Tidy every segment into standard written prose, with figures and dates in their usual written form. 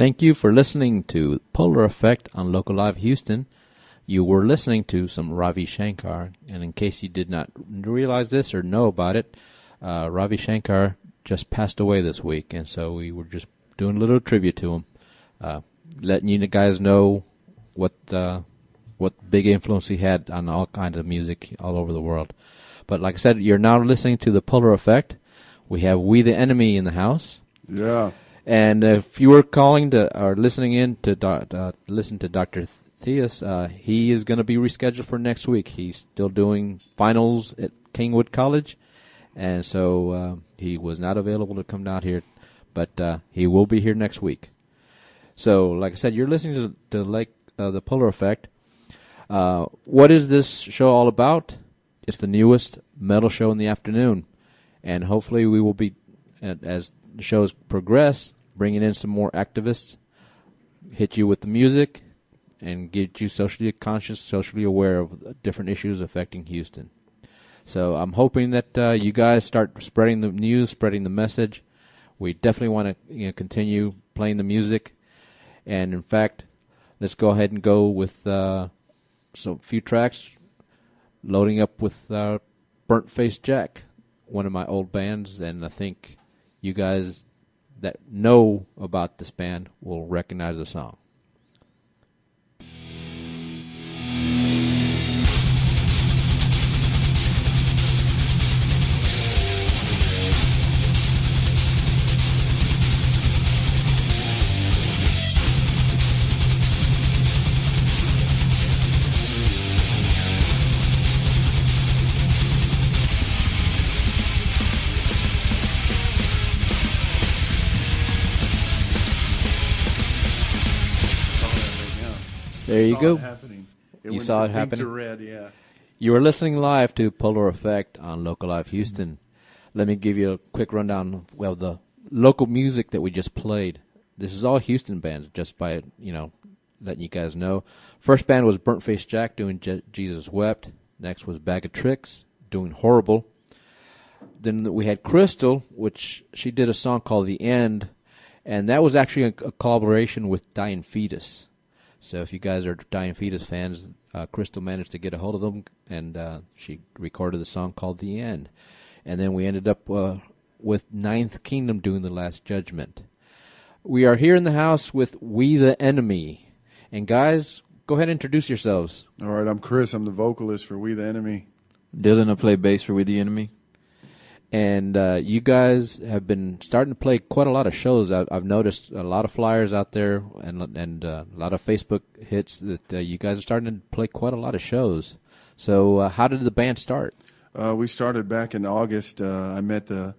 Thank you for listening to Polar Effect on Local Live Houston. You were listening to some Ravi Shankar, and in case you did not realize this or know about it, Ravi Shankar just passed away this week, and so we were just doing a little tribute to him, letting you guys know what big influence he had on all kinds of music all over the world. But like I said, you're now listening to the Polar Effect. We have We the Enemy in the house. Yeah. And if you were calling to or listening in to listen to Dr. Theus, he is going to be rescheduled for next week. He's still doing finals at Kingwood College, and so he was not available to come down here, but he will be here next week. So, like I said, you're listening to the Polar Effect. What is this show all about? It's the newest metal show in the afternoon, and hopefully we will be, as the shows progress, bringing in some more activists, hit you with the music, and get you socially conscious, socially aware of different issues affecting Houston. So I'm hoping that you guys start spreading the news, spreading the message. We definitely want to continue playing the music, and in fact, let's go ahead and go with some few tracks, loading up with Burnt Face Jack, one of my old bands, and I think you guys that know about this band will recognize the song. There you go. You saw it happening? Red, yeah. You are listening live to Polar Effect on Local Live Houston. Let me give you a quick rundown of the local music that we just played. This is all Houston bands, just by, letting you guys know. First band was Burnt Face Jack doing Jesus Wept. Next was Bag of Tricks doing Horrible. Then we had Crystal, which she did a song called The End, and that was actually a collaboration with Dying Fetus. So if you guys are Dying Fetus fans, Crystal managed to get a hold of them, and she recorded the song called The End. And then we ended up with Ninth Kingdom doing The Last Judgment. We are here in the house with We the Enemy. And guys, go ahead and introduce yourselves. All right, I'm Chris. I'm the vocalist for We the Enemy. Dylan, I play bass for We the Enemy. And you guys have been starting to play quite a lot of shows. I've noticed a lot of flyers out there and a lot of Facebook hits that you guys are starting to play quite a lot of shows. So how did the band start? We started back in August. I met the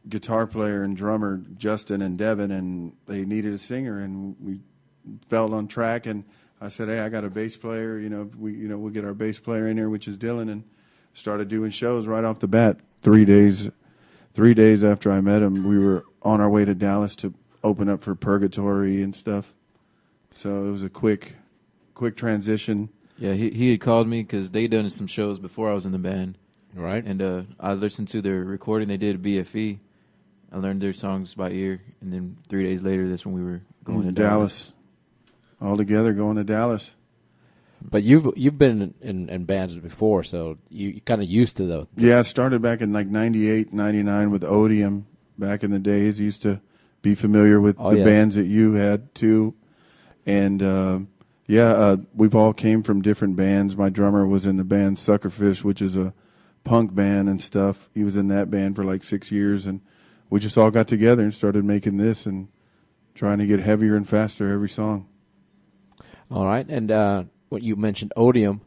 guitar player and drummer, Justin and Devin, and they needed a singer, and we fell on track. And I said, hey, I got a bass player. We'll get our bass player in here, which is Dylan, and started doing shows right off the bat. 3 days after I met him, we were on our way to Dallas to open up for Purgatory and stuff. So it was a quick transition. Yeah, he had called me because they done some shows before I was in the band. Right. And I listened to their recording they did at BFE. I learned their songs by ear, and then 3 days later, that's when we were going to Dallas. All together going to Dallas. But you've been in bands before, so you kind of used to those. Yeah, I started back in like 98, 99 with Odium. Back in the days, used to be familiar with the bands that you had too. And we've all came from different bands. My drummer was in the band Suckerfish, which is a punk band and stuff. He was in that band for like 6 years, and we just all got together and started making this and trying to get heavier and faster every song. All right, and what you mentioned Odium,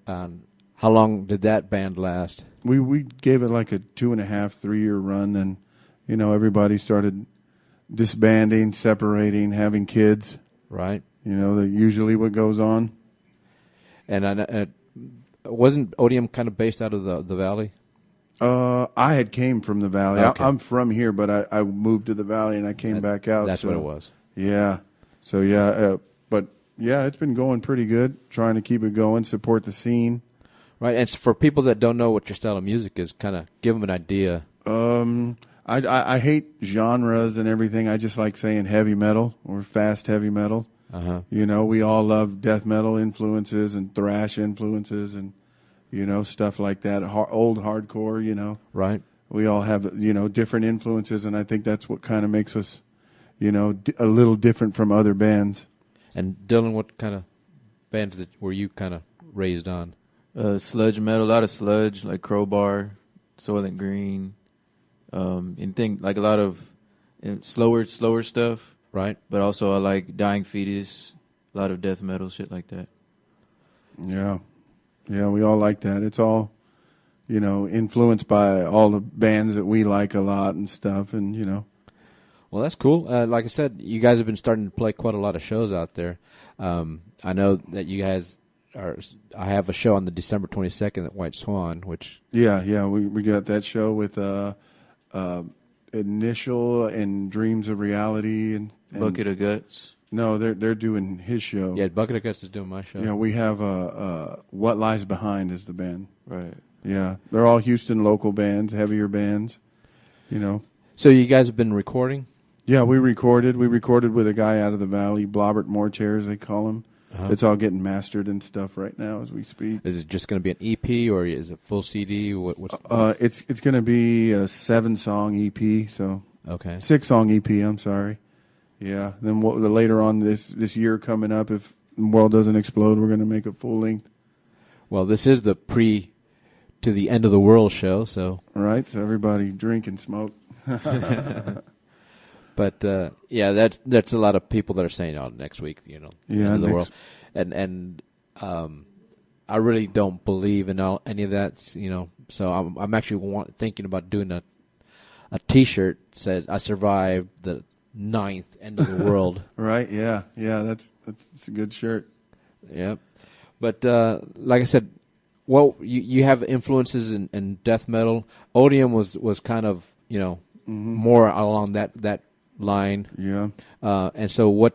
how long did that band last? We gave it like a 2.5, 3 year run, and everybody started disbanding, separating, having kids. Right. That's usually what goes on. And wasn't Odium kind of based out of the Valley? I had came from the Valley. Okay. I'm from here, but I moved to the Valley and I came back out. That's what it was. Yeah. So but yeah, it's been going pretty good. Trying to keep it going, support the scene. Right, and for people that don't know what your style of music is, kind of give them an idea. I hate genres and everything. I just like saying heavy metal or fast heavy metal. Uh-huh. You know, we all love death metal influences and thrash influences and, you know, stuff like that. Old hardcore, you know. Right. We all have, you know, different influences, and I think that's what kind of makes us, you know, a little different from other bands. And Dylan, what kind of bands were you kind of raised on? Sludge metal, a lot of sludge, like Crowbar, Soylent Green, anything like a lot of slower stuff. Right. But also I like Dying Fetus, a lot of death metal, shit like that. Yeah. Yeah, we all like that. It's all, you know, influenced by all the bands that we like a lot and stuff, and, you know. Well, that's cool. Like I said, you guys have been starting to play quite a lot of shows out there. I know that you guys are. I have a show on the December 22nd at White Swan, which Yeah, we got that show with Initial and Dreams of Reality and Bucket of Guts. No, they're doing his show. yeah, Bucket of Guts is doing my show. Yeah, we have What Lies Behind is the band. Right. Yeah, they're all Houston local bands, heavier bands. You know. So you guys have been recording? Yeah, we recorded. We recorded with a guy out of the valley, Blobbert Morchairs, they call him. Uh-huh. It's all getting mastered and stuff right now as we speak. Is it just going to be an EP or is it full CD? What's It's going to be a 7-song EP, so okay? 6-song EP. I'm sorry. Yeah. Then later on this year coming up, if the world doesn't explode, we're going to make a full length. Well, this is the pre to the end of the world show, so All right. So everybody drink and smoke. But yeah, that's a lot of people that are saying, "Oh, next week, you know, Yeah, end of the next- world," and I really don't believe in any of that, you know. So I'm actually thinking about doing a T-shirt that says "I survived the 9th end of the world." Right. Yeah. Yeah. That's a good shirt. Yep. But like I said, well, you have influences in death metal. Odium was kind of, you know, more along that line. Yeah. And so what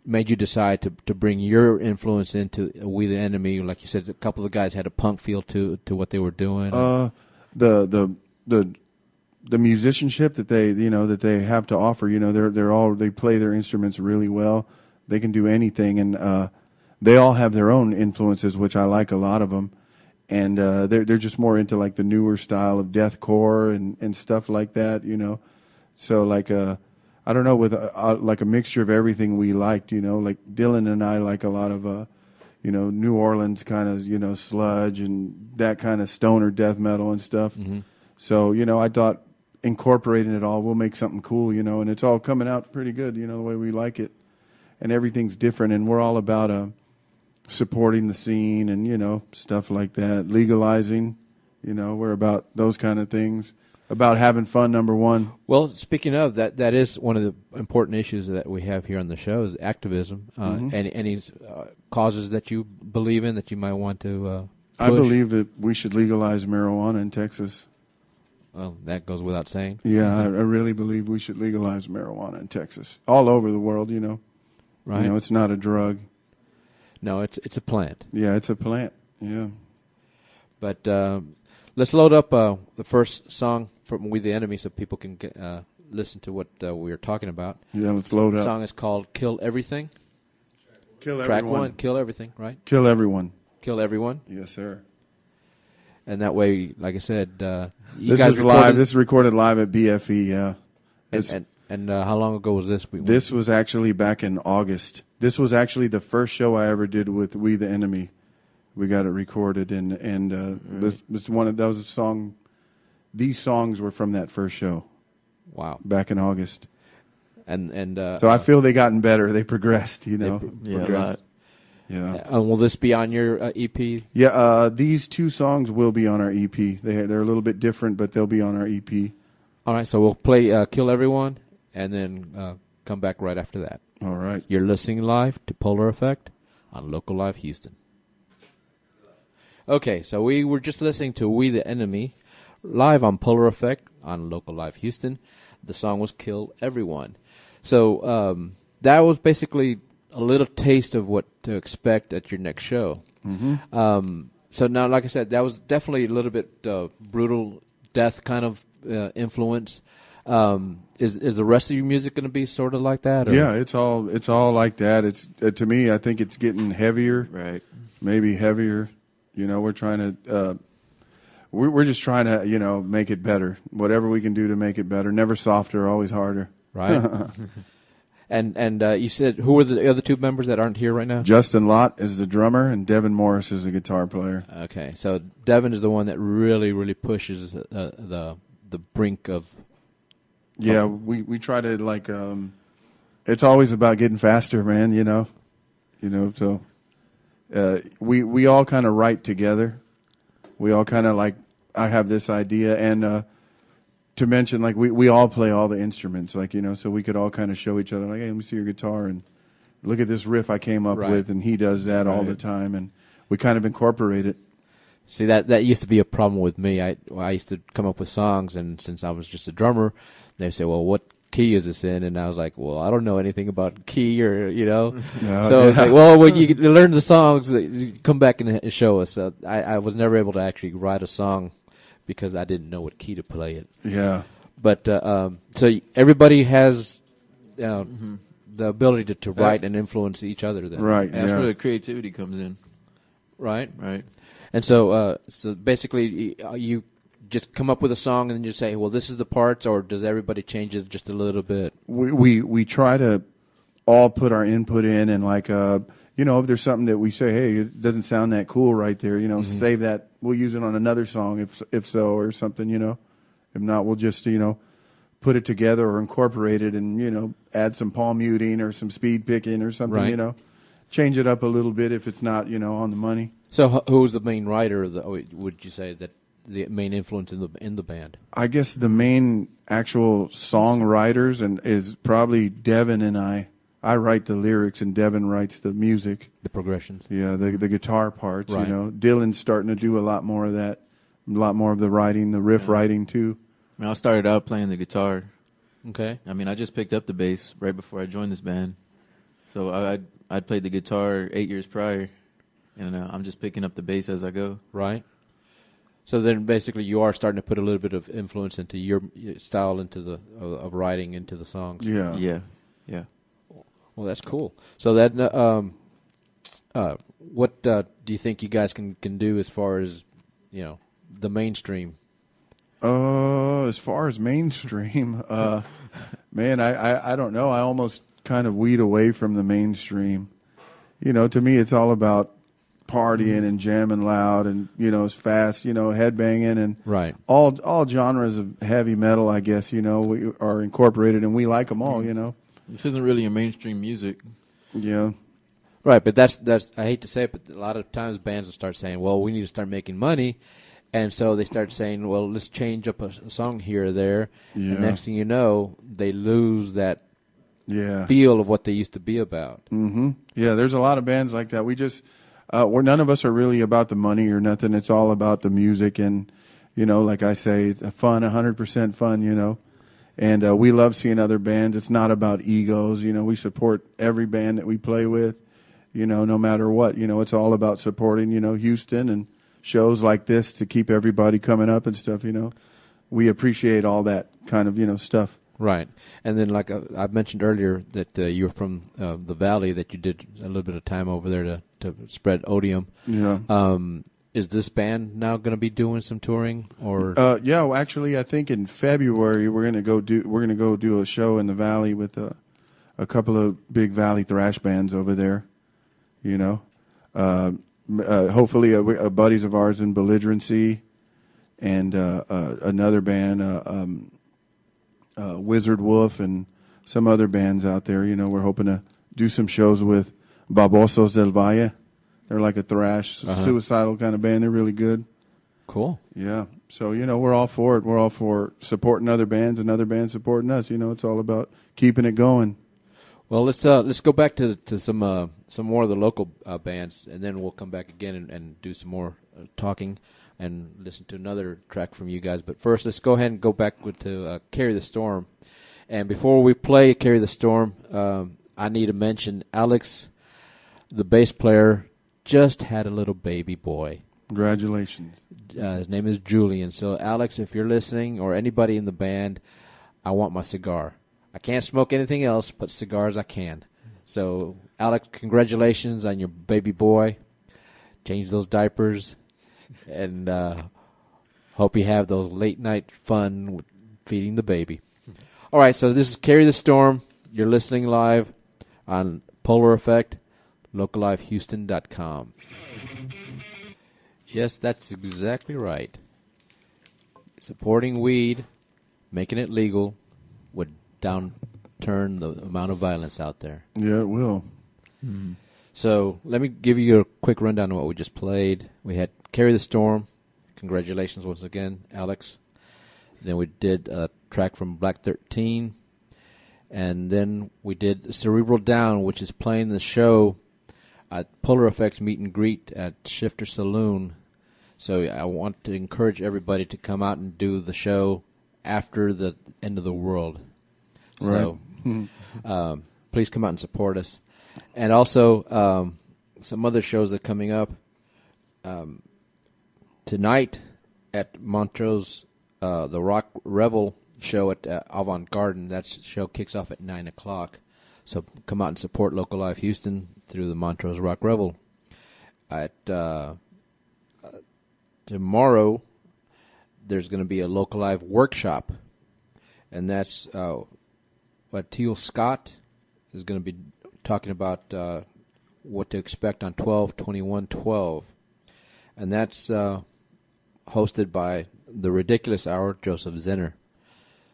made you decide to bring your influence into We the Enemy? Like you said, a couple of the guys had a punk feel to what they were doing. The musicianship that they have to offer, you know, they play their instruments really well. They can do anything, and they all have their own influences, which I like a lot of them. And they're just more into like the newer style of deathcore and stuff like that, you know. So like I don't know, with like a mixture of everything we liked, you know. Like Dylan and I like a lot of you know, New Orleans kind of, you know, sludge and that kind of stoner death metal and stuff. Mm-hmm. So, you know, I thought incorporating it all, we'll make something cool, you know, and it's all coming out pretty good, you know, the way we like it. And everything's different, and we're all about supporting the scene and, you know, stuff like that. Legalizing, you know, we're about those kind of things. About having fun, number one. Well, speaking of that, that is one of the important issues that we have here on the show is activism. Any causes that you believe in that you might want to push? I believe that we should legalize marijuana in Texas. Well, that goes without saying. Yeah, I really believe we should legalize marijuana in Texas. All over the world, you know. Right. You know, it's not a drug. No, it's a plant. Yeah, it's a plant. Yeah. But let's load up the first song from We the Enemy so people can listen to what we are talking about. Yeah, let's load The up. song is called Kill Everything. Kill Track everyone. 1, Kill Everything, right? Kill everyone. Kill Everyone. Yes, sir. And that way, like I said, you This guys is recorded- live. This is recorded live at BFE, yeah. And how long ago was this? This was actually back in August. This was actually the first show I ever did with We the Enemy. We got it recorded, and this was that was a song. These songs were from that first show. Wow. Back in August. And So I feel they gotten better. They progressed, you know. Yeah, a lot. Progressed. Yeah. will this be on your EP? Yeah. These 2 songs will be on our EP. They're a little bit different, but they'll be on our EP. All right, so we'll play Kill Everyone and then come back right after that. All right. You're listening live to Polar Effect on Local Live Houston. Okay, so we were just listening to We the Enemy live on Polar Effect on Local Live Houston. The song was Kill Everyone. So that was basically a little taste of what to expect at your next show. Mm-hmm. So now, like I said, that was definitely a little bit brutal death kind of influence. Is the rest of your music going to be sort of like that? Or? Yeah, it's all like that. It's to me, I think it's getting heavier, Right. maybe heavier. We're trying to. We're just trying to make it better. Whatever we can do to make it better. Never softer, always harder. Right. And you said who are the other two members that aren't here right now? Justin Lott is the drummer, and Devin Morris is the guitar player. Okay, so Devin is the one that really pushes the brink of. Yeah, we try to it's always about getting faster, man. So we all kind of write together. We all kind of I have this idea, and to mention we all play all the instruments, so we could all kind of show each other hey, let me see your guitar and look at this riff I came up with, and he does that all the time, and we kind of incorporate it. See, that used to be a problem with me. I used to come up with songs, and since I was just a drummer, they say, well, what key is this in? And I was like, well, I don't know anything about key or, So it's like, well, you learn the songs, come back and show us. I was never able to actually write a song because I didn't know what key to play it. Yeah. But so everybody has the ability to write and influence each other then. Right, That's where the creativity comes in. Right? Right. And so basically you just come up with a song and then you say, well, this is the parts, or does everybody change it just a little bit? We try to all put our input in, and if there's something that we say, hey, it doesn't sound that cool right there, save that. We'll use it on another song if so, or something, If not, we'll just, put it together or incorporate it and, add some palm muting or some speed picking or something, right. Change it up a little bit if it's not, on the money. So who's the main writer? Would you say that the main influence in the band? I guess the main actual songwriters is probably Devin and I. I write the lyrics and Devin writes the music. The progressions. Yeah, the guitar parts. Right. Dylan's starting to do a lot more of that, a lot more of the writing, the riff writing too. I started out playing the guitar. Okay. I just picked up the bass right before I joined this band. So I'd played the guitar 8 years prior, and I'm just picking up the bass as I go. Right. So then basically you are starting to put a little bit of influence into your style into of writing into the songs. Yeah. Yeah. Well, that's cool. So that what do you think you guys can do as far as the mainstream? As far as mainstream, man, I don't know. I almost kind of weed away from the mainstream. To me, it's all about partying and jamming loud and it's fast, headbanging and right. All genres of heavy metal, I guess. We are incorporated and we like them all. This isn't really a mainstream music. Yeah. Right, but that's I hate to say it, but a lot of times bands will start saying, well, we need to start making money. And so they start saying, well, let's change up a song here or there. Yeah. And next thing you know, they lose that Yeah. feel of what they used to be about. Mm-hmm. Yeah, there's a lot of bands like that. We just, none of us are really about the money or nothing. It's all about the music and, like I say, it's fun, 100% fun, And we love seeing other bands. It's not about egos. We support every band that we play with, no matter what. It's all about supporting, Houston and shows like this to keep everybody coming up and stuff, We appreciate all that kind of, stuff. Right. And then like I mentioned earlier that you're from the Valley, that you did a little bit of time over there to spread Odium. Yeah. Is this band now going to be doing some touring or? Yeah, well, actually, I think in February we're gonna go do a show in the Valley with a couple of big Valley thrash bands over there. Hopefully, buddies of ours in Belligerency, and another band, Wizard Wolf, and some other bands out there. We're hoping to do some shows with Babosos del Valle. They're like a thrash, suicidal kind of band. They're really good. Cool. Yeah. So, we're all for it. We're all for supporting other bands and other bands supporting us. It's all about keeping it going. Well, let's go back to some more of the local bands, and then we'll come back again and do some more talking and listen to another track from you guys. But first, let's go ahead and go back to Carry the Storm. And before we play Carry the Storm, I need to mention Alex, the bass player, just had a little baby boy. Congratulations. His name is Julian. So, Alex, if you're listening, or anybody in the band, I want my cigar. I can't smoke anything else, but cigars I can. So, Alex, congratulations on your baby boy. Change those diapers, and hope you have those late-night fun with feeding the baby. All right, so this is Carry the Storm. You're listening live on Polar Effect, localivehouston.com. Yes, that's exactly right. Supporting weed, making it legal, would downturn the amount of violence out there. Yeah, it will. Mm-hmm. So let me give you a quick rundown of what we just played. We had Carry the Storm. Congratulations once again, Alex. Then we did a track from Black 13. And then we did Cerebral Down, which is playing the show at Polar Effects Meet and Greet at Shifter Saloon. So I want to encourage everybody to come out and do the show after the end of the world. So please come out and support us. And also some other shows that are coming up. Tonight at Montrose, the Rock Revel show at Avant Garden. That show kicks off at 9 o'clock. So come out and support Local Live Houston through the Montrose Rock Revel. At tomorrow, there's going to be a Local Live workshop, and that's what Teal Scott is going to be talking about what to expect on 12/21/12, and that's hosted by the Ridiculous Hour, Joseph Zenner.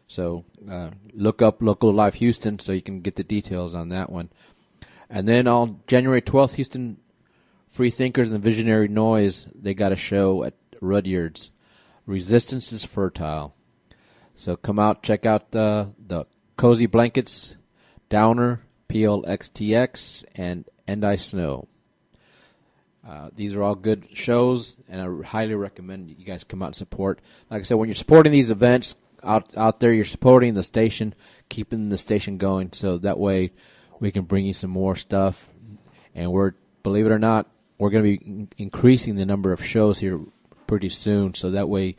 So look up Local Live Houston so you can get the details on that one. And then on January 12th, Houston Free Thinkers and Visionary Noise, they got a show at Rudyard's. Resistance is Fertile. So come out, check out the Cozy Blankets, Downer, PLXTX, and I Snow. These are all good shows, and I highly recommend you guys come out and support. Like I said, when you're supporting these events out there, you're supporting the station, keeping the station going, so that way we can bring you some more stuff. And believe it or not, we're going to be increasing the number of shows here pretty soon, so that way,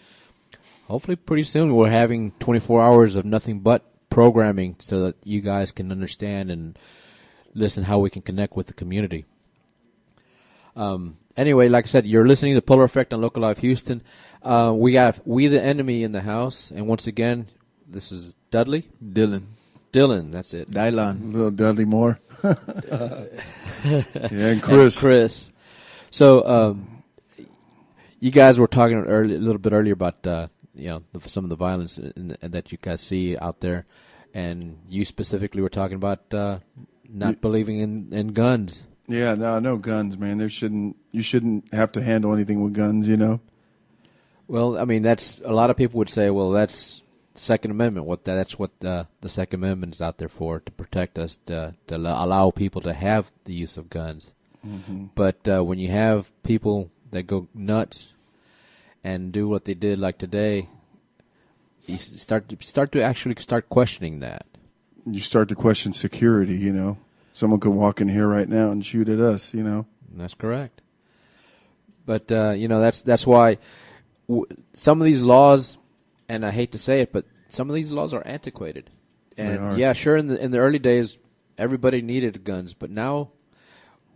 hopefully pretty soon, we're having 24 hours of nothing but programming so that you guys can understand and listen how we can connect with the community. Anyway, like I said, you're listening to Polar Effect on Local Live Houston. We got We the Enemy in the house, and once again, this is Dudley? Dylan, that's it. Dylan. Little Dudley Moore. Yeah, and Chris. And Chris. So, you guys were talking a little bit earlier about some of the violence that you guys see out there, and you specifically were talking about not believing in guns. Yeah, no guns, man. You shouldn't have to handle anything with guns, Well, I mean, that's a lot of people would say, well, that's Second Amendment. That's what the Second Amendment is out there for, to protect us, to allow people to have the use of guns. Mm-hmm. But when you have people that go nuts and do what they did like today, you start to questioning that. You start to question security, Someone could walk in here right now and shoot at us, That's correct. But, that's why some of these laws, and I hate to say it, but some of these laws are antiquated. And, yeah, sure, in the early days, everybody needed guns. But now,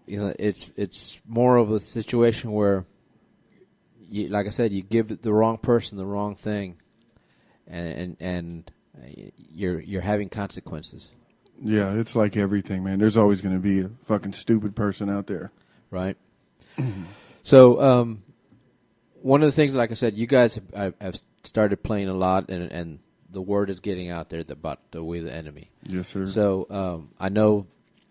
it's more of a situation where, like I said, you give the wrong person the wrong thing, and you're having consequences. Yeah, it's like everything, man. There's always going to be a fucking stupid person out there. Right. So, one of the things, like I said, you guys have started playing a lot, and the word is getting out there about We the Enemy. Yes, sir. So, I know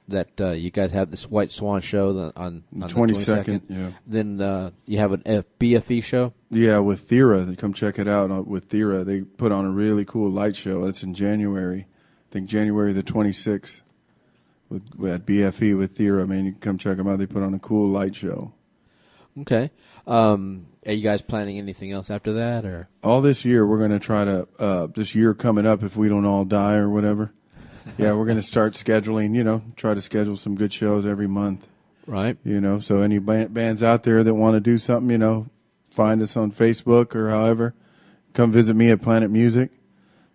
that you guys have this White Swan show on the 22nd. Yeah. Then you have a BFE show? Yeah, with Thera. Come check it out with Thera. They put on a really cool light show. That's in January. I think January the 26th at BFE with Thera. Man, you can come check them out. They put on a cool light show. Okay. Are you guys planning anything else after that, or all this year? We're going to try to this year coming up, if we don't all die or whatever. Yeah, we're going to start scheduling. Try to schedule some good shows every month. Right. So any bands out there that want to do something, find us on Facebook or however. Come visit me at Planet Music.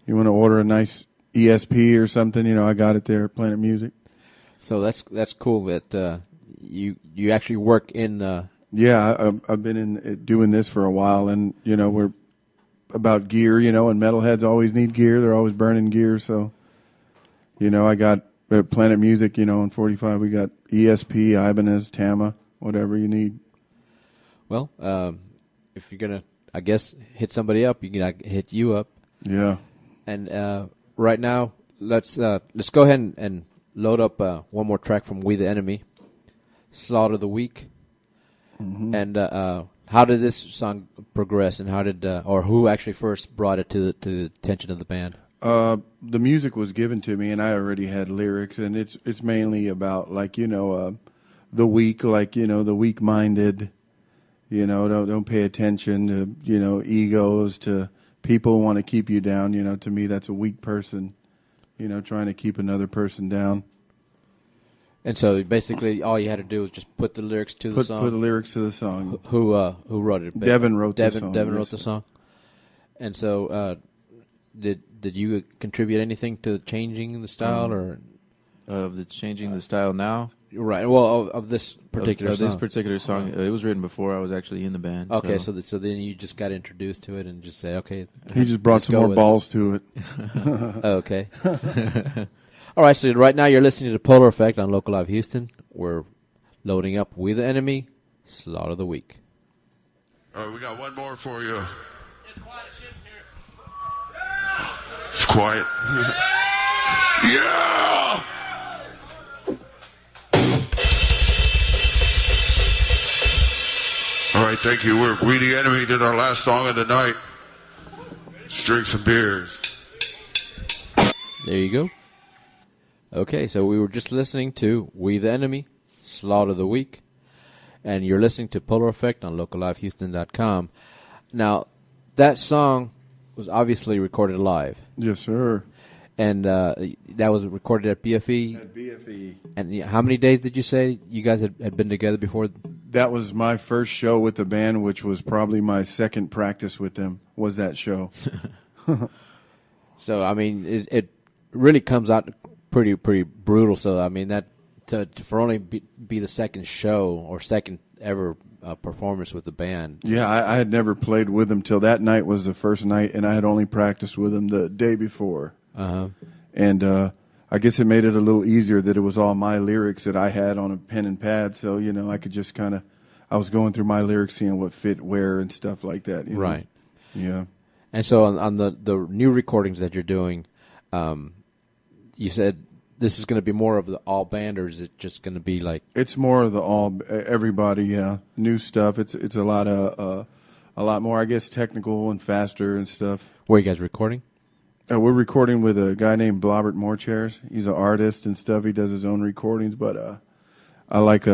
You want to order a nice ESP or something, I got it there, Planet Music. So that's cool that you actually work in. Yeah, I've been doing this for a while, and we're about gear, and metalheads always need gear. They're always burning gear, so I got Planet Music, on 45. We got ESP, Ibanez, Tama, whatever you need. Well, if you're gonna, I guess, hit somebody up, you can hit you up. Yeah. And right now, let's go ahead and load up one more track from We the Enemy, Slaughter the Weak. Mm-hmm. And how did this song progress, and how did or who actually first brought it to the attention of the band? The music was given to me, and I already had lyrics, and it's mainly about the weak, the weak-minded. Don't pay attention to egos, to people who want to keep you down. To me, that's a weak person. Trying to keep another person down. And so basically, all you had to do was just put the lyrics to the song. Put the lyrics to the song. Who wrote it? Devin wrote the song. Devin wrote the song. And so, did you contribute anything to changing the style, or of the changing the style now? Right. Well, of this particular song. This particular song, it was written before I was actually in the band. Okay, so then you just got introduced to it and just say, okay. He just brought some more balls to it. Okay. All right, so right now you're listening to Polar Effect on Local Live Houston. We're loading up We the Enemy, Slaughter the Weak. All right, we got one more for you. It's quiet shit here. It's quiet. Yeah! All right, thank you. We the Enemy did our last song of the night. Let's drink some beers. There you go. Okay, so we were just listening to We the Enemy, Slaughter the Weak, and you're listening to Polar Effect on LocalLiveHouston.com. Now, that song was obviously recorded live. Yes, sir. And that was recorded at BFE? At BFE. And how many days did you say you guys had been together before? That was my first show with the band, which was probably my second practice with them, was that show. So, I mean, it really comes out pretty brutal. So, I mean, that for only be the second show or second ever performance with the band. Yeah, I had never played with them till that night was the first night, and I had only practiced with them the day before. Uh-huh. And I guess it made it a little easier that it was all my lyrics that I had on a pen and pad, so, I could just kind of, I was going through my lyrics, seeing what fit where and stuff like that. Right. Yeah. And so on the new recordings that you're doing, you said this is going to be more of the all band, or is it just going to be like? It's more of the everybody, yeah. New stuff. It's a lot more, I guess, technical and faster and stuff. Where are you guys recording? We're recording with a guy named Blobbert Morchairs. He's an artist and stuff. He does his own recordings, but I like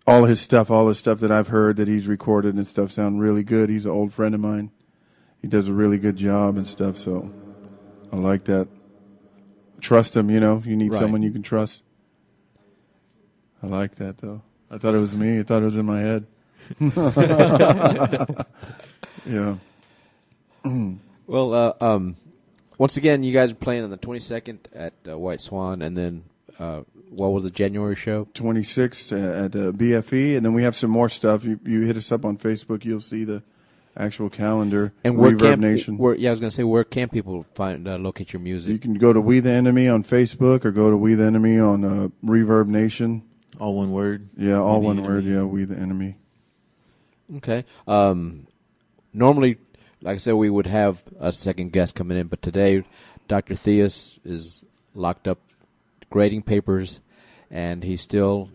all his stuff that I've heard that he's recorded and stuff sound really good. He's an old friend of mine. He does a really good job and stuff, so I like that. Trust him, you need someone you can trust. I like that, though. I thought it was me. I thought it was in my head. Yeah. Well, once again, you guys are playing on the 22nd at White Swan, and then what was the January show? 26th at BFE, and then we have some more stuff. You hit us up on Facebook, you'll see the actual calendar. And Reverb Nation. I was going to say, where can people find locate your music? You can go to We the Enemy on Facebook, or go to We the Enemy on Reverb Nation. All one word? Yeah, all one word, yeah, We the Enemy. Okay. Normally, like I said, we would have a second guest coming in, but today Dr. Theus is locked up grading papers, and he's still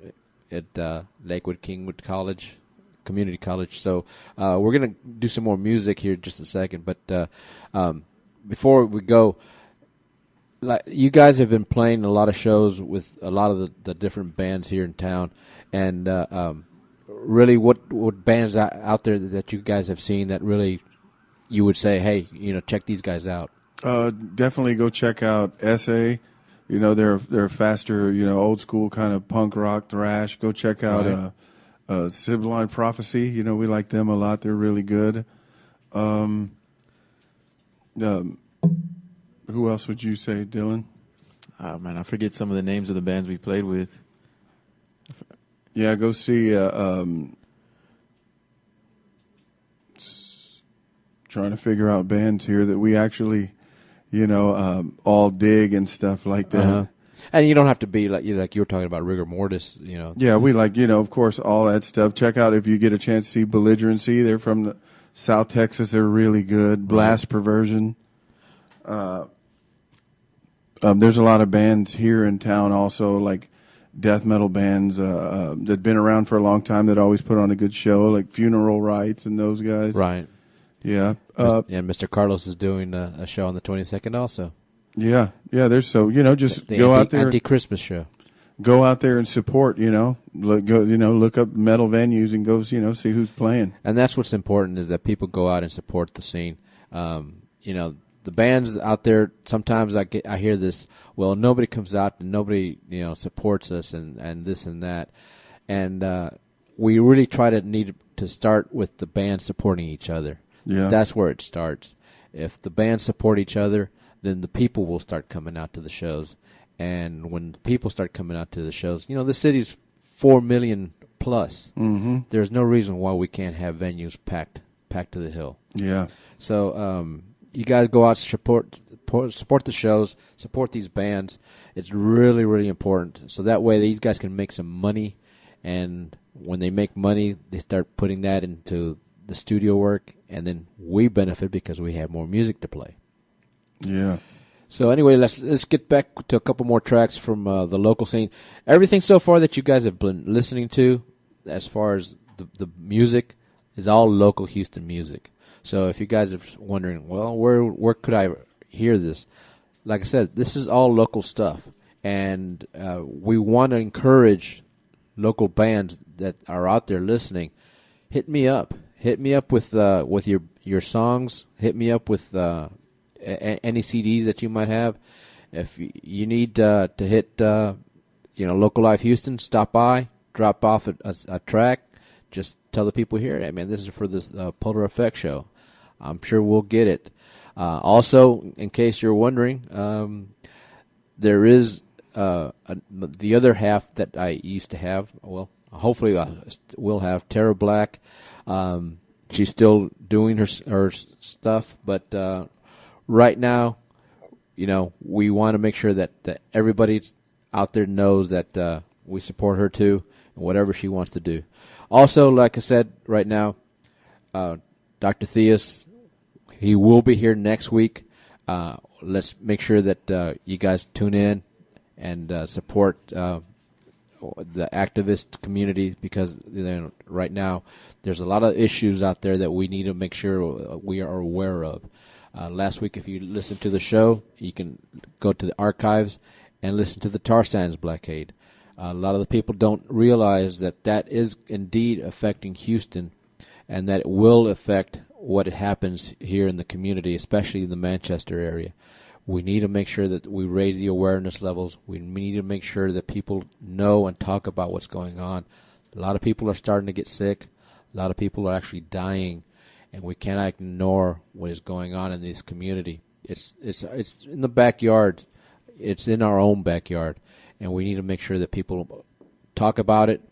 at Lakewood Kingwood College, Community College. So we're going to do some more music here in just a second, but before we go, like, you guys have been playing a lot of shows with a lot of the different bands here in town, and really what bands out there that you guys have seen that really you would say, hey, check these guys out? Definitely go check out SA. They're faster, old school kind of punk rock thrash. Go check out Sibylline Prophecy. You know, we like them a lot. They're really good. Who else would you say, Dylan? Oh, man, I forget some of the names of the bands we played with. Yeah, go see. Trying to figure out bands here that we actually, all dig and stuff like that. Uh-huh. And you don't have to be like you were talking about rigor mortis, you know. Yeah, we like, of course, all that stuff. Check out if you get a chance to see Belligerency. They're from South Texas. They're really good. Blast Perversion. There's a lot of bands here in town also, like death metal bands that've been around for a long time that always put on a good show, like Funeral Rites and those guys. Right. Yeah. And Mr. Carlos is doing a show on the 22nd also. Yeah. There's just The go out there. anti-Christmas show. Go out there and support. Look up metal venues and go. See who's playing. And that's what's important is that people go out and support the scene. The bands out there. Sometimes I hear this. Well, nobody comes out and nobody supports us and this and that. And we really try to start with the band supporting each other. Yeah. That's where it starts. If the bands support each other, then the people will start coming out to the shows. And when the people start coming out to the shows, the city's 4 million plus. Mm-hmm. There's no reason why we can't have venues packed to the hill. Yeah. So you guys go out, support the shows, support these bands. It's really, really important. So that way these guys can make some money. And when they make money, they start putting that into the studio work, and then we benefit because we have more music to play. Yeah. So anyway, let's get back to a couple more tracks from the local scene. Everything so far that you guys have been listening to, as far as the music, is all local Houston music. So if you guys are wondering, well, where could I hear this? Like I said, this is all local stuff, and we want to encourage local bands that are out there listening. Hit me up. Hit me up with your songs. Hit me up with any CDs that you might have. If you need to hit Local Life Houston, stop by, drop off a track. Just tell the people here, hey, man, this is for this Polar Effect show. I'm sure we'll get it. Also, in case you're wondering, there is the other half that I used to have. Well, hopefully we'll have Tara Black. She's still doing her stuff, but right now, we want to make sure that everybody out there knows that we support her too, and whatever she wants to do. Also, like I said, right now, Dr. Theus, he will be here next week. Let's make sure that you guys tune in and support the activist community, because right now there's a lot of issues out there that we need to make sure we are aware of. Last week, if you listened to the show, you can go to the archives and listen to the Tar Sands blockade. A lot of the people don't realize that is indeed affecting Houston, and that it will affect what happens here in the community, especially in the Manchester area. We need to make sure that we raise the awareness levels. We need to make sure that people know and talk about what's going on. A lot of people are starting to get sick. A lot of people are actually dying, and we cannot ignore what is going on in this community. It's in the backyard. It's in our own backyard, and we need to make sure that people talk about it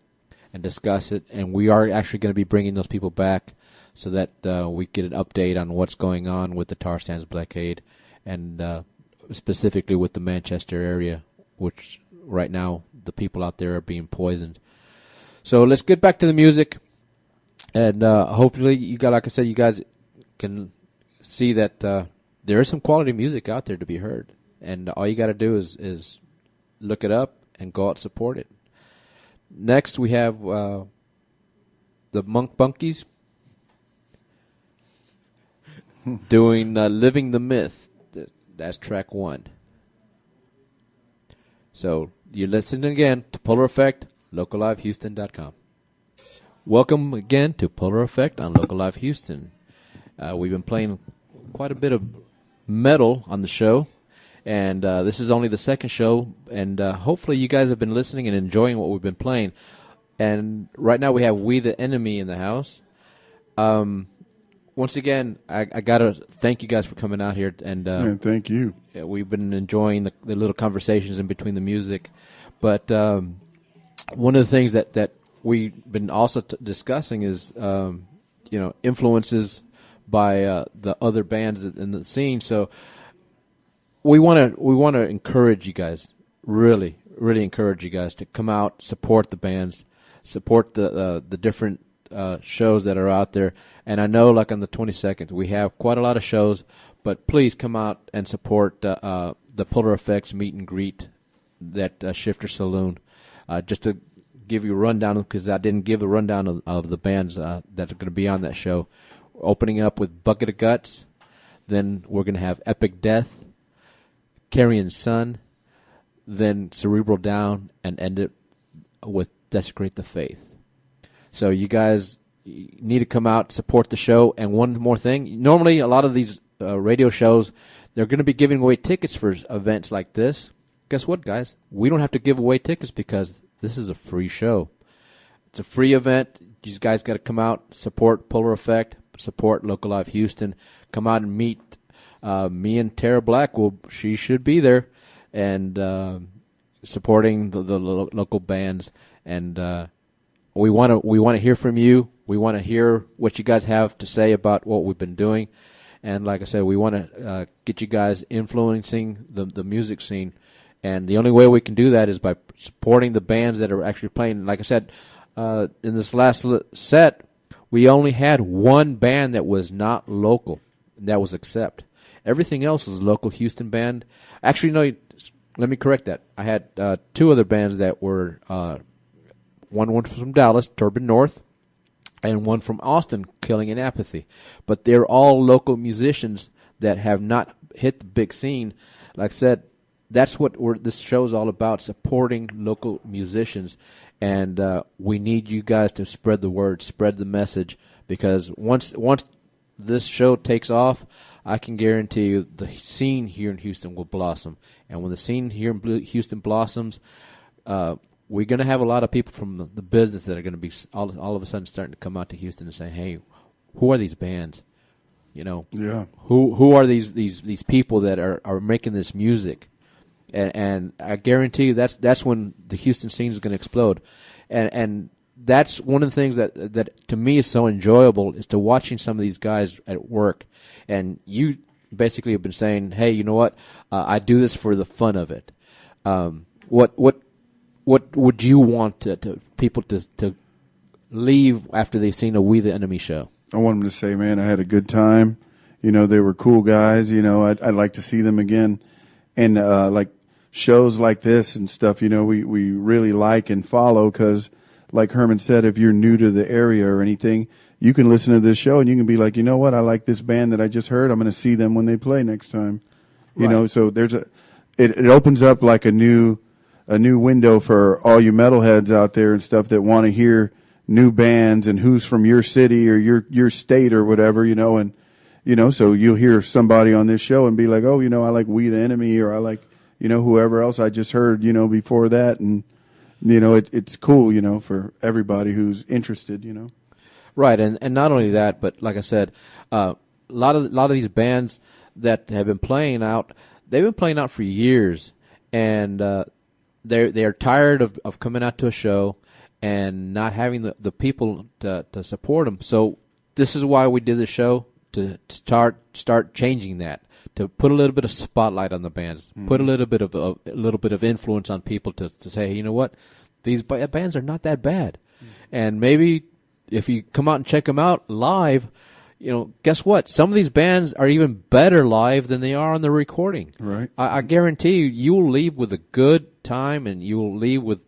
and discuss it. And we are actually going to be bringing those people back so that we get an update on what's going on with the Tar Sands blockade, and specifically with the Manchester area, which right now the people out there are being poisoned. So let's get back to the music, and hopefully, like I said, you guys can see that there is some quality music out there to be heard, and all you got to do is look it up and go out and support it. Next, we have the Monk Bunkies doing Living the Myth. That's track 1. So you're listening again to Polar Effect, LocalLiveHouston.com. Welcome again to Polar Effect on Local Live Houston. We've been playing quite a bit of metal on the show, and this is only the second show, and hopefully you guys have been listening and enjoying what we've been playing. And right now we have We the Enemy in the house. Once again, I got to thank you guys for coming out here. And Man, thank you. we've been enjoying the little conversations in between the music. But one of the things that we've been also discussing is, influences by the other bands in the scene. So we want to encourage you guys, really encourage you guys to come out, support the bands, support the different shows that are out there. And I know, like on the 22nd, we have quite a lot of shows, but please come out and support the Polar Effects meet and greet at Shifter Saloon. Just to give you a rundown, because I didn't give a rundown of the bands that are going to be on that show. We're opening up with Bucket of Guts, then we're going to have Epic Death, Carrion Sun, then Cerebral Down, and end it with Desecrate the Faith. So you guys need to come out, support the show. And one more thing, normally a lot of these radio shows, they're going to be giving away tickets for events like this. Guess what, guys? We don't have to give away tickets because this is a free show. It's a free event. You guys got to come out, support Polar Effect, support Local Live Houston. Come out and meet me and Tara Black. She should be there, and supporting the local bands. And we want to hear from you. We want to hear what you guys have to say about what we've been doing. And like I said, we want to get you guys influencing the music scene. And the only way we can do that is by supporting the bands that are actually playing. Like I said, in this last set, we only had one band that was not local, and that was Accept. Everything else was a local Houston band. Actually, no, let me correct that. I had two other bands that were one from Dallas, Turban North, and one from Austin, Killing in Apathy. But they're all local musicians that have not hit the big scene. Like I said, that's what this show is all about, supporting local musicians. And we need you guys to spread the word, spread the message, because once this show takes off, I can guarantee you the scene here in Houston will blossom. And when the scene here in Houston blossoms, we're going to have a lot of people from the business that are going to be all of a sudden starting to come out to Houston and say, hey, who are these bands? Yeah. Who are these people that are making this music? And I guarantee you that's when the Houston scene is going to explode. And that's one of the things that to me is so enjoyable, is to watching some of these guys at work. And you basically have been saying, hey, you know what? I do this for the fun of it. What would you want to people to leave after they've seen a We the Enemy show? I want them to say, man, I had a good time. They were cool guys. I'd like to see them again. And like shows like this and stuff, we really like and follow, because like Herman said, if you're new to the area or anything, you can listen to this show and you can be like, you know what, I like this band that I just heard. I'm going to see them when they play next time. So there's it opens up like a new window for all you metalheads out there and stuff that want to hear new bands and who's from your city or your state or whatever, and so you'll hear somebody on this show and be like, oh, I like We the Enemy, or I like, whoever else I just heard, before that. And, it's cool, for everybody who's interested, Right. And not only that, but like I said, a lot of these bands that have been playing out, they've been playing out for years, and they are tired of coming out to a show and not having the people to support them. So this is why we did the show, to start changing that, to put a little bit of spotlight on the bands, put a little bit of influence on people to say, hey, you know what, these bands are not that bad, and maybe if you come out and check them out live, guess what? Some of these bands are even better live than they are on the recording. Right. I guarantee you will leave with a good time, and you will leave with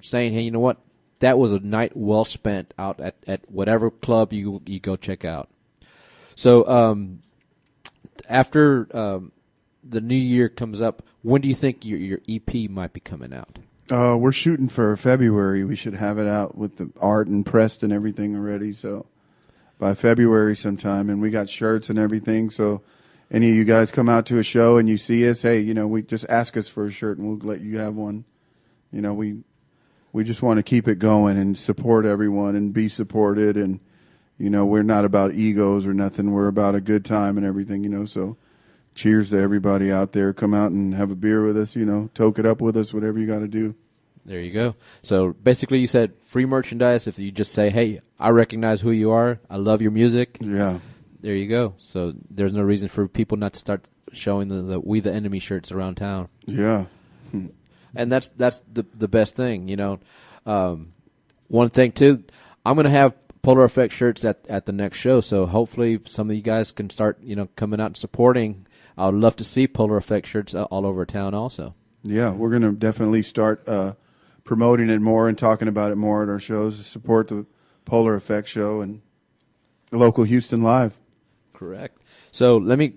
saying, hey, you know what, that was a night well spent out at whatever club you go check out. So after the new year comes up, when do you think your EP might be coming out? We're shooting for February. We should have it out with the art and pressed and everything already. So by February sometime, and we got shirts and everything. So any of you guys come out to a show and you see us, hey, we just ask us for a shirt and we'll let you have one. we just want to keep it going and support everyone and be supported. And, we're not about egos or nothing. We're about a good time and everything, so cheers to everybody out there. Come out and have a beer with us, toke it up with us, whatever you got to do. There you go. So basically you said free merchandise if you just say, hey, I recognize who you are. I love your music. Yeah. There you go. So there's no reason for people not to start showing the We the Enemy shirts around town. Yeah. And that's the best thing, One thing, too, I'm going to have Polar Effect shirts at the next show, so hopefully some of you guys can start, coming out and supporting. I would love to see Polar Effect shirts all over town also. Yeah, we're going to definitely start promoting it more and talking about it more at our shows to support the Polar Effect show and the local Houston Live. Correct. So let me,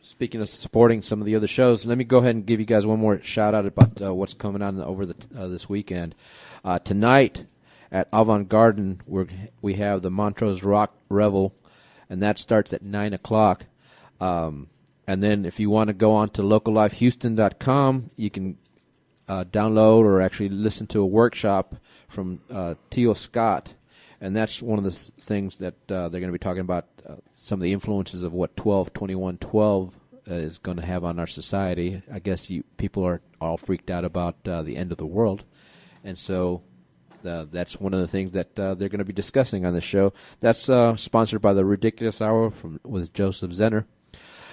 speaking of supporting some of the other shows, let me go ahead and give you guys one more shout-out about what's coming on over this weekend. Tonight, at Avant Garden, we have the Montrose Rock Revel, and that starts at 9 o'clock. And then if you want to go on to locallifehouston.com, you can download or actually listen to a workshop from Teal Scott. And that's one of the things that they're going to be talking about, some of the influences of what 12-21-12 is going to have on our society. I guess people are all freaked out about the end of the world. And so that's one of the things that they're going to be discussing on the show. That's sponsored by the Ridiculous Hour with Joseph Zenner.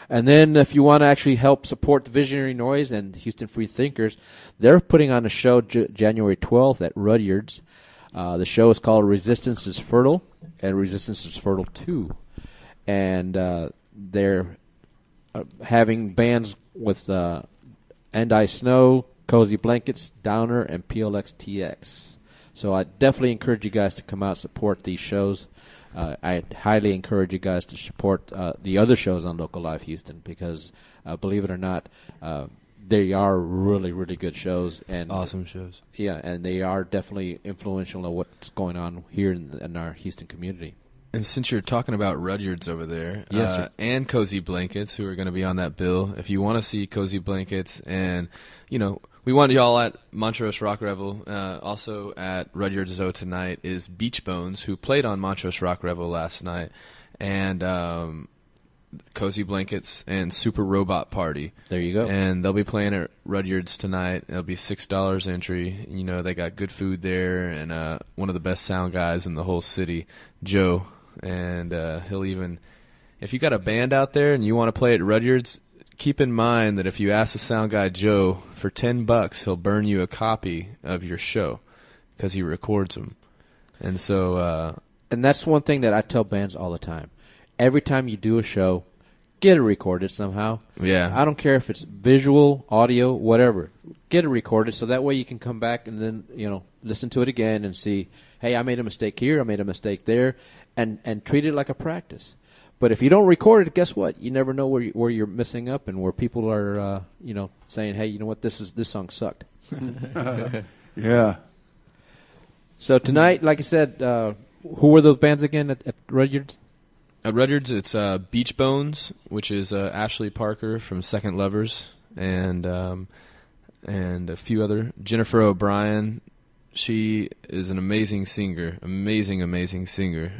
And then if you want to actually help support the Visionary Noise and Houston Free Thinkers, they're putting on a show January 12th at Rudyard's. The show is called Resistance is Fertile and Resistance is Fertile 2. And they're having bands with And I Snow, Cozy Blankets, Downer, and PLX-TX. So I definitely encourage you guys to come out and support these shows. I highly encourage you guys to support the other shows on Local Live Houston because, believe it or not, they are really, really good shows. And awesome shows. Yeah, and they are definitely influential in what's going on here in our Houston community. And since you're talking about Rudyard's over there, yes, and Cozy Blankets, who are going to be on that bill, if you want to see Cozy Blankets and, we want y'all at Montrose Rock Revel. Also at Rudyard's Zoo tonight is Beach Bones, who played on Montrose Rock Revel last night, and Cozy Blankets and Super Robot Party. There you go. And they'll be playing at Rudyard's tonight. It'll be $6 entry. They got good food there, and one of the best sound guys in the whole city, Joe. And he'll even, if you got a band out there and you want to play at Rudyard's, keep in mind that if you ask the sound guy Joe for $10, he'll burn you a copy of your show because he records them. And so, and that's one thing that I tell bands all the time. Every time you do a show, get it recorded somehow. Yeah, I don't care if it's visual, audio, whatever. Get it recorded so that way you can come back and then listen to it again and see, hey, I made a mistake here, I made a mistake there, and treat it like a practice. But if you don't record it, guess what? You never know where you're messing up and where people are, saying, "Hey, you know what? This song sucked." Yeah. So tonight, like I said, who were those bands again at Rudyard's? At Rudyard's, it's Beach Bones, which is Ashley Parker from Second Lovers, and a few other. Jennifer O'Brien. She is an amazing singer, amazing singer.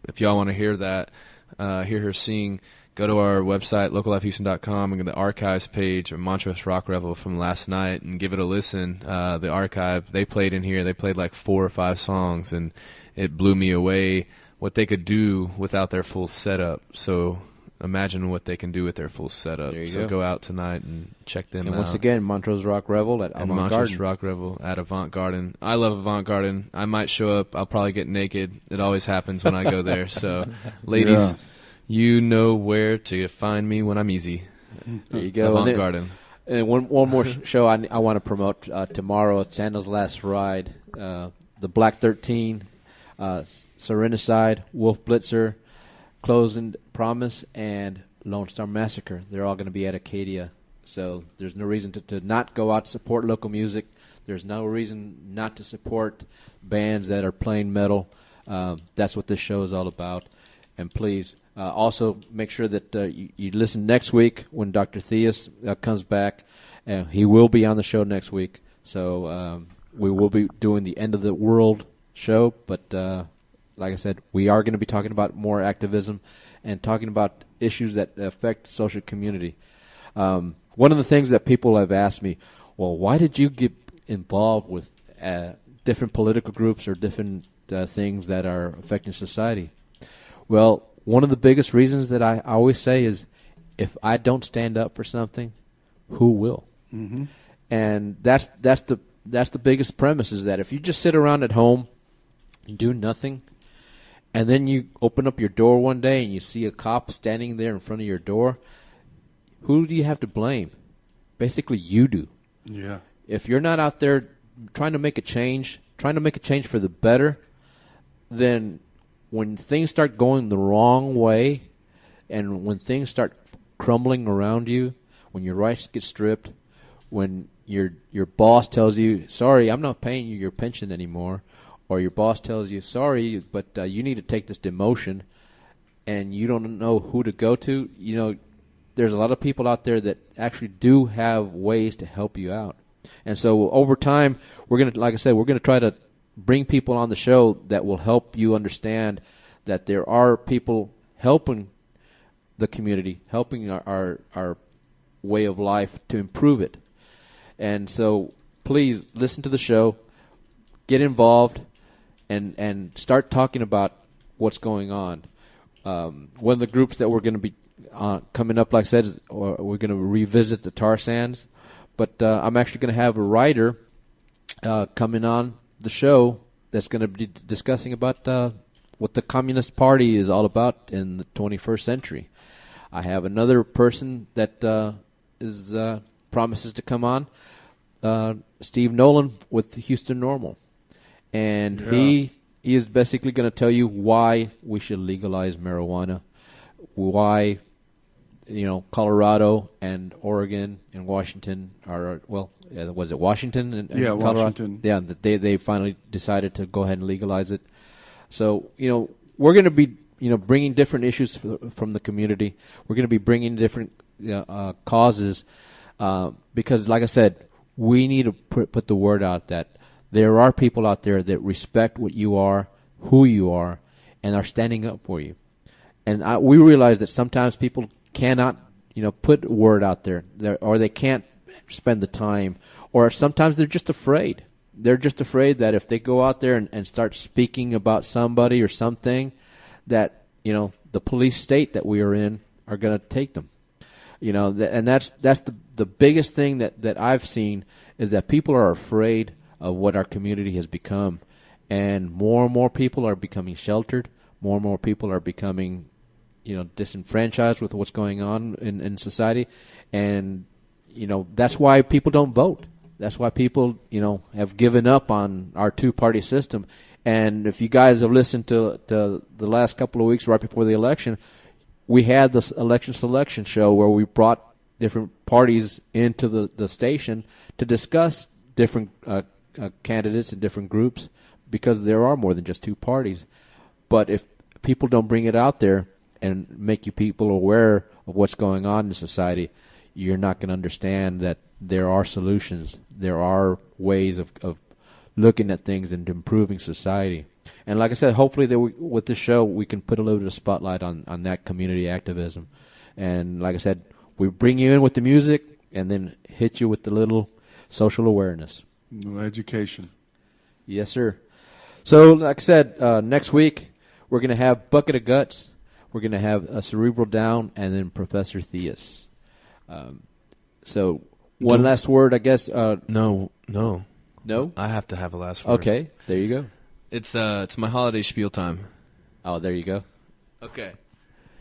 If y'all want to hear that. Hear her sing, go to our website, locallifehouston.com, and go to the archives page of Montrose Rock Revel from last night and give it a listen. The archive, they played in here. They played like 4 or 5 songs, and it blew me away what they could do without their full setup. So imagine what they can do with their full setup. So go out tonight and check them out. And once again, Montrose Rock Revel at Avant Garden. Montrose Rock Revel at Avant Garden. I love Avant Garden. I might show up. I'll probably get naked. It always happens when I go there. So, ladies, you know where to find me when I'm easy. There you go. Avant Garden. And one more show I want to promote tomorrow at Sandals Last Ride. The Black 13, Serenicide, Wolf Blitzer, Closing Promise, and Lone Star Massacre. They're all going to be at Acadia. So there's no reason to not go out to support local music. There's no reason not to support bands that are playing metal. That's what this show is all about. And please also make sure that you listen next week when Dr. Theus comes back. He will be on the show next week. So we will be doing the End of the World show, but like I said, we are going to be talking about more activism and talking about issues that affect the social community. One of the things that people have asked me, well, why did you get involved with different political groups or different things that are affecting society? Well, one of the biggest reasons that I always say is, if I don't stand up for something, who will? Mm-hmm. And that's the biggest premise, is that if you just sit around at home and do nothing, and then you open up your door one day and you see a cop standing there in front of your door, who do you have to blame? Basically, you do. Yeah. If you're not out there trying to make a change for the better, then when things start going the wrong way, and when things start crumbling around you, when your rights get stripped, when your boss tells you, sorry, I'm not paying you your pension anymore, or your boss tells you, sorry, but you need to take this demotion, and you don't know who to go to, there's a lot of people out there that actually do have ways to help you out. And so over time, we're going to try to bring people on the show that will help you understand that there are people helping the community, helping our way of life to improve it. And so please listen to the show, get involved, and start talking about what's going on. One of the groups that we're going to be coming up, like I said, we're going to revisit the tar sands. But I'm actually going to have a writer coming on the show that's going to be discussing about what the Communist Party is all about in the 21st century. I have another person that promises to come on, Steve Nolan with Houston Normal. And he is basically going to tell you why we should legalize marijuana, why Colorado and Oregon and Washington are, was it Washington and Colorado? Washington. Yeah, they finally decided to go ahead and legalize it. So, we're going to be, bringing different issues from the community. We're going to be bringing different causes because, like I said, we need to put the word out that there are people out there that respect what you are, who you are, and are standing up for you. And we realize that sometimes people cannot, put word out there, or they can't spend the time, or sometimes they're just afraid. They're just afraid that if they go out there and start speaking about somebody or something, that, the police state that we are in are going to take them. And that's the biggest thing that I've seen, is that people are afraid of what our community has become. And more people are becoming sheltered. More and more people are becoming disenfranchised with what's going on in society. And, that's why people don't vote. That's why people, have given up on our two-party system. And if you guys have listened to the last couple of weeks right before the election, we had this election selection show where we brought different parties into the station to discuss different candidates and different groups, because there are more than just two parties. But if people don't bring it out there and make you people aware of what's going on in society, you're not going to understand that there are solutions. There are ways of looking at things and improving society. And like I said, hopefully with this show, we can put a little bit of spotlight on that community activism. And like I said, we bring you in with the music and then hit you with the little social awareness. Education. Yes, sir. So like I said, next week, we're going to have Bucket of Guts. We're going to have a Cerebral Down, and then Professor Theus. So one last word, I guess. No. No? I have to have a last word. Okay, there you go. It's my holiday spiel time. Oh, there you go. Okay.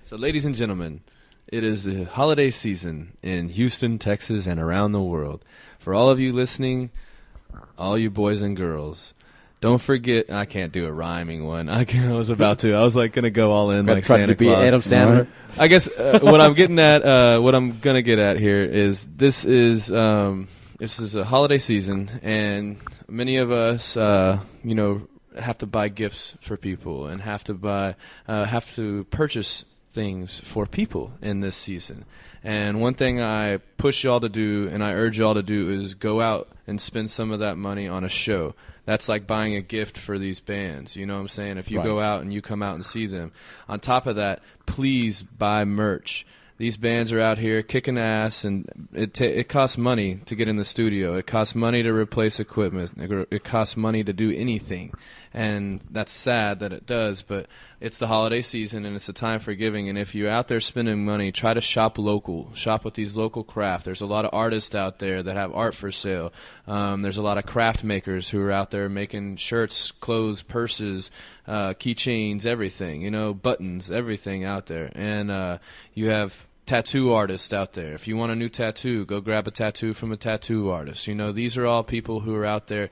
So, ladies and gentlemen, it is the holiday season in Houston, Texas, and around the world. For all of you listening, all you boys and girls, don't forget. I can't do a rhyming one. I was about to. I was going to go all in like Santa to be Claus. Adam Sandler. Right. I guess what I'm getting at, what I'm gonna get at here is this is a holiday season, and many of us, have to buy gifts for people and have to purchase things for people in this season. And one thing I push y'all to do, and I urge y'all to do, is go out and spend some of that money on a show. That's like buying a gift for these bands. You know what I'm saying? If you Right. go out and you come out and see them. On top of that, please buy merch. These bands are out here kicking ass, and it costs money to get in the studio. It costs money to replace equipment. It costs money to do anything. And that's sad that it does, but it's the holiday season, and it's a time for giving. And if you're out there spending money, try to shop local. Shop with these local craft. There's a lot of artists out there that have art for sale. There's a lot of craft makers who are out there making shirts, clothes, purses, keychains, everything, buttons, everything out there. And you have tattoo artists out there. If you want a new tattoo, go grab a tattoo from a tattoo artist. These are all people who are out there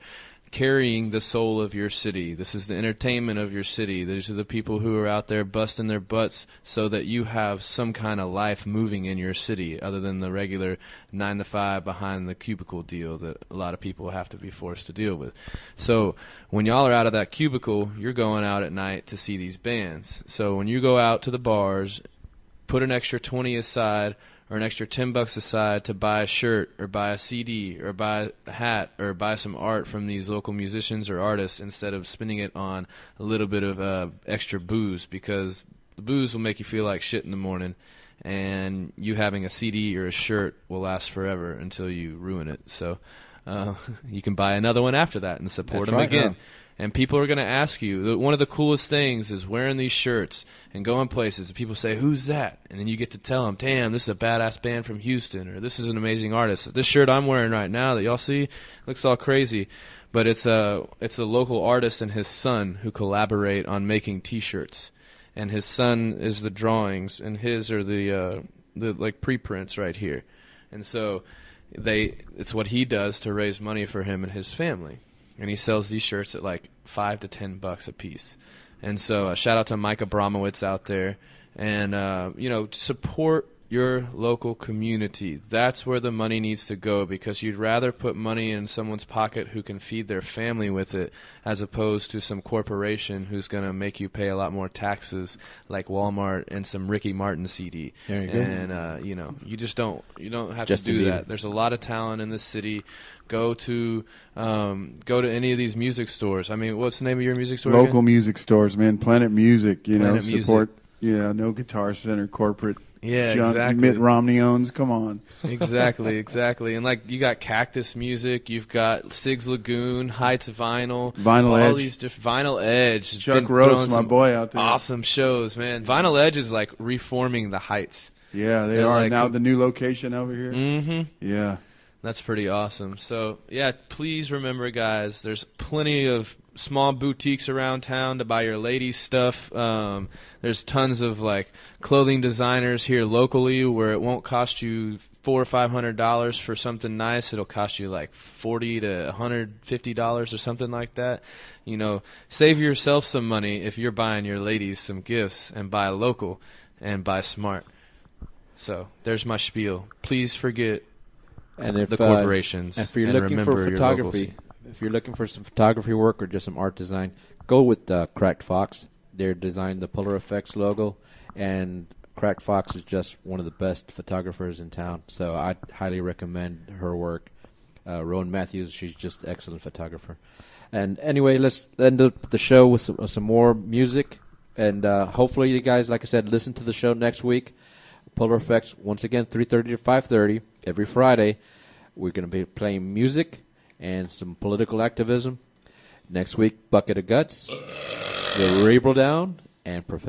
carrying the soul of your city. This is the entertainment of your city. These are the people who are out there busting their butts so that you have some kind of life moving in your city other than the regular 9 to 5 behind the cubicle deal that a lot of people have to be forced to deal with. So when y'all are out of that cubicle, you're going out at night to see these bands. So when you go out to the bars, put an extra 20 aside or an extra $10 aside to buy a shirt or buy a CD or buy a hat or buy some art from these local musicians or artists instead of spending it on a little bit of extra booze, because the booze will make you feel like shit in the morning, and you having a CD or a shirt will last forever until you ruin it. So you can buy another one after that and support That's them right, again. huh? And people are going to ask you. One of the coolest things is wearing these shirts and going places. And people say, "Who's that?" And then you get to tell them, "Damn, this is a badass band from Houston," or "This is an amazing artist." This shirt I'm wearing right now that y'all see looks all crazy, but it's a local artist and his son who collaborate on making T-shirts. And his son is the drawings, and his are the like preprints right here. And so it's what he does to raise money for him and his family. And he sells these shirts at like $5 to $10 a piece. And so shout out to Mike Abramowitz out there. And, support your local community. That's where the money needs to go, because you'd rather put money in someone's pocket who can feed their family with it as opposed to some corporation who's going to make you pay a lot more taxes like Walmart and some Ricky Martin CD. There you go. And, you just don't have Justin to do Bieber. that. There's a lot of talent in this city. Go to any of these music stores. I mean, what's the name of your music store? Local again? music stores, man. Planet Music, Planet Music. support. Yeah, no Guitar Center, corporate. Yeah, junk exactly. Mitt Romney owns. Come on. Exactly. And like you got Cactus Music, you've got Sigs Lagoon, Heights Vinyl, Vinyl all Edge. these different Vinyl Edge. It's Chuck been Rose, throwing my some boy out there. Awesome shows, man. Vinyl Edge is like reforming the Heights. Yeah, they They're are like- now the new location over here. Mm-hmm. Yeah. That's pretty awesome. So, yeah, please remember, guys, there's plenty of small boutiques around town to buy your ladies' stuff. There's tons of, like, clothing designers here locally where it won't cost you $400 or $500 for something nice. It'll cost you, like, $40 to $150 or something like that. Save yourself some money if you're buying your ladies some gifts, and buy local and buy smart. So, there's my spiel. Please forget And if the corporations. if you're and looking for remember your local photography, scene. if you're looking for some photography work or just some art design, go with Cracked Fox. They're designed the Polar Effects logo, and Cracked Fox is just one of the best photographers in town. So I highly recommend her work. Rowan Matthews, she's just an excellent photographer. And anyway, let's end up the show with some more music, and hopefully you guys, like I said, listen to the show next week. Polar Effects, once again, 3:30 to 5:30 every Friday. We're going to be playing music and some political activism. Next week, Bucket of Guts, The Cerebral Down, and Professor